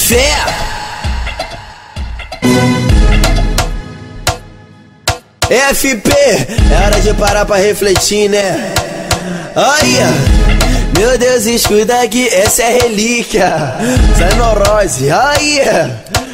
Fé. FP, é hora de parar pra refletir, né? Aí, meu Deus, escuta aqui, essa é relíquia, sai neurose. Aí,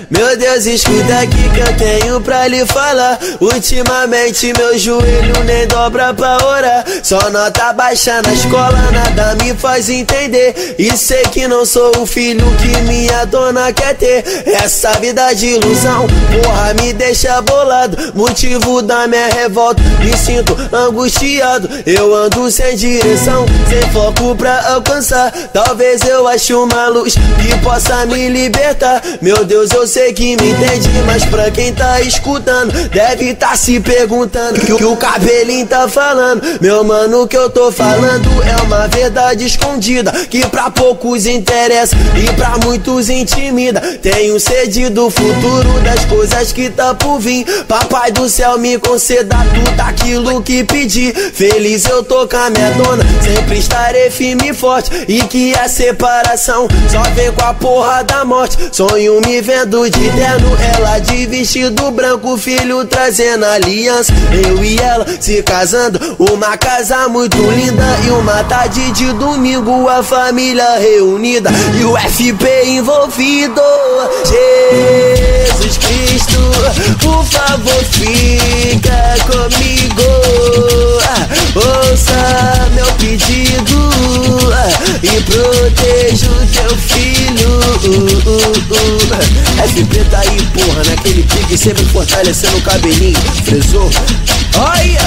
meu Deus, escuta aqui que eu tenho pra lhe falar. Ultimamente meu joelho nem dobra pra orar. Só nota baixa na escola, nada me faz entender. E sei que não sou o filho que minha dona quer ter. Essa vida de ilusão, porra, me deixa bolado. Motivo da minha revolta, me sinto angustiado. Eu ando sem direção, sem foco pra alcançar. Talvez eu ache uma luz que possa me libertar. Meu Deus, eu sei que me entende, mas pra quem tá escutando deve tá se perguntando que o cabelinho tá falando. Meu mano, o que eu tô falando é uma verdade escondida que pra poucos interessa e pra muitos intimida. Tenho sede do futuro, das coisas que tá por vir. Papai do céu me conceda tudo aquilo que pedi. Feliz eu tô com a minha dona, sempre estarei firme e forte. E que a separação só vem com a porra da morte. Sonho me vendo de terno, ela de vestido branco, filho trazendo aliança. Eu e ela se casando, uma casa muito linda. E uma tarde de domingo, a família reunida e o FP envolvido. Jesus Cristo, por favor, fica comigo. Ouça meu pedido e proteja o teu filho. FP tá aí, porra, naquele pique, sempre fortalecendo o cabelinho. Fresou? Olha!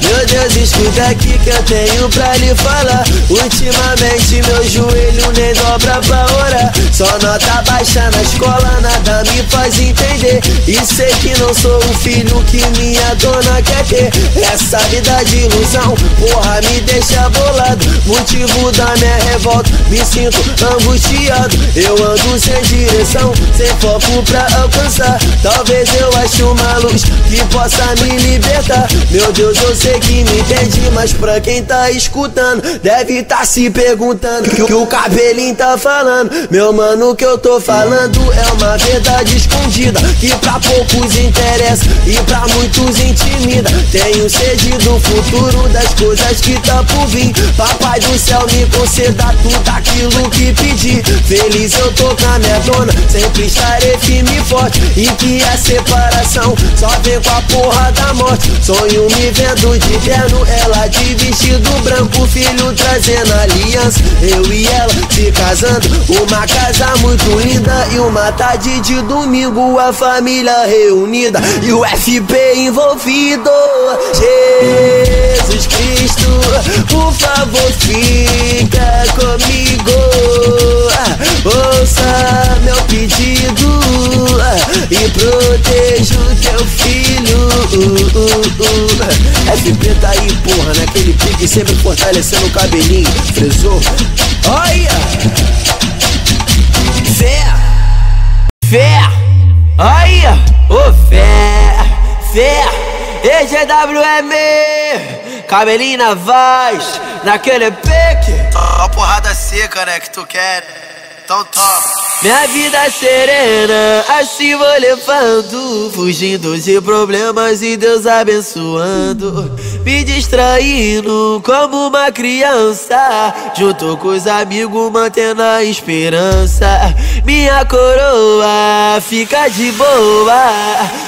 Meu Deus, escuta aqui que eu tenho pra lhe falar. Ultimamente meu joelho nem dobra pra orar. Só nota baixa na escola, nada me faz entender. E sei que não sou o filho que minha dona quer ter. Essa vida de ilusão, porra, me deixa bolado. Motivo da minha revolta, me sinto angustiado. Eu ando sem direção, sem foco pra alcançar. Talvez eu ache uma luz que possa me libertar. Meu Deus, eu sei que me entende, mas pra quem tá escutando deve tá se perguntando que o cabelinho tá falando. Meu mano, o que eu tô falando é uma verdade escondida que pra poucos interessa e pra muitos intimida. Tenho sede do futuro, das coisas que tá por vir. Papai do céu me conceda tudo aquilo que pedi. Feliz eu tô com a minha dona, sempre estarei firme e forte. E que a separação só vem com a porra da morte. Sonho me vendo de terno, ela de vestido branco, filho trazendo aliança. Eu e ela se casando, uma casa muito linda. E uma tarde de domingo, a família reunida e o FP envolvido. Jesus Cristo, por favor, fica comigo. Ouça meu pedido e proteja o teu filho. FP tá aí, porra, naquele pique, sempre fortalecendo o cabelinho. Fresou? Olha! Fé! Fé! Olha! Ô fé! Fé! EGWM! Cabelinho na voz, naquele pique. Uma porrada seca, né, que tu quer. Então toma. Minha vida serena, assim vou levando, fugindo de problemas e Deus abençoando. Me distraindo como uma criança, junto com os amigos mantendo a esperança. Minha coroa fica de boa,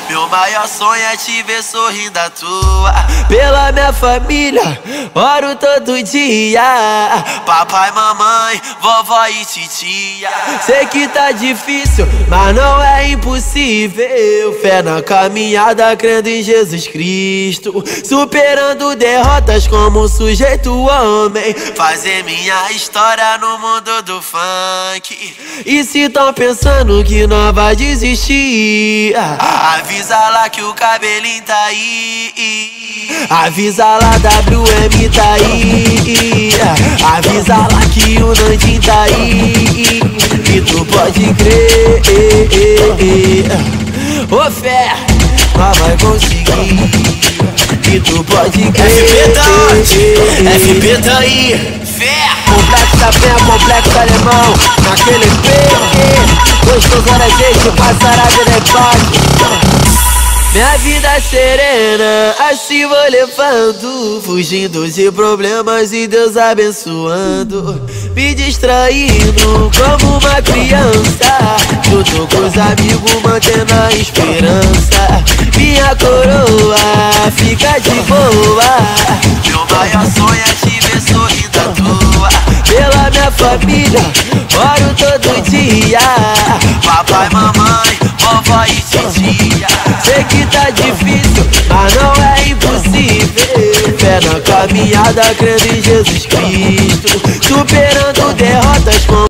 meu maior sonho é te ver sorrindo à toa. Pela minha família, oro todo dia. Papai, mamãe, vovó e titia. Sei que tá difícil, mas não é impossível. Fé na caminhada, crendo em Jesus Cristo, superando derrotas como um sujeito homem. Fazer minha história no mundo do funk. E se tão pensando que não vai desistir, avisa lá que o cabelinho tá aí. Avisa lá, WM tá aí. Avisa lá que o Nandinho tá aí. E tu pode crer, ô fé, nós vai conseguir. E tu pode crer. FP tá onde? FP tá aí. Fé. Complexo da fé, complexo alemão, naquele pique. tocando a gente, passará de debate. Minha vida serena, assim vou levando, fugindo de problemas e Deus abençoando, me distraindo como uma criança, junto com os amigos mantendo a esperança. Minha coroa fica de boa, Meu maior sonho é te ver sorrindo à toa. pela minha família, oro todo dia. Papai, mamãe, vovó e titia. Sei que tá difícil, mas não é impossível. Fé na caminhada, crendo em Jesus Cristo, superando derrota